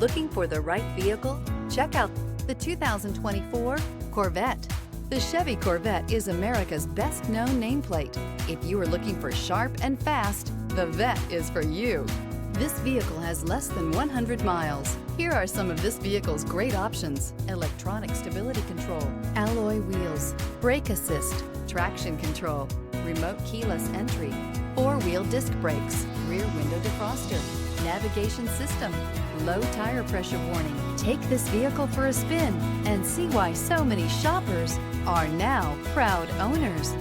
Looking for the right vehicle? Check out the 2024 Corvette. The Chevy Corvette is America's best-known nameplate. If you are looking for sharp and fast, the Vette is for you. This vehicle has less than 100 miles. Here are some of this vehicle's great options: electronic stability control, alloy wheels, brake assist, traction control, remote keyless entry, four-wheel disc brakes, rear window defroster, navigation system, low tire pressure warning. Take this vehicle for a spin and see why so many shoppers are now proud owners.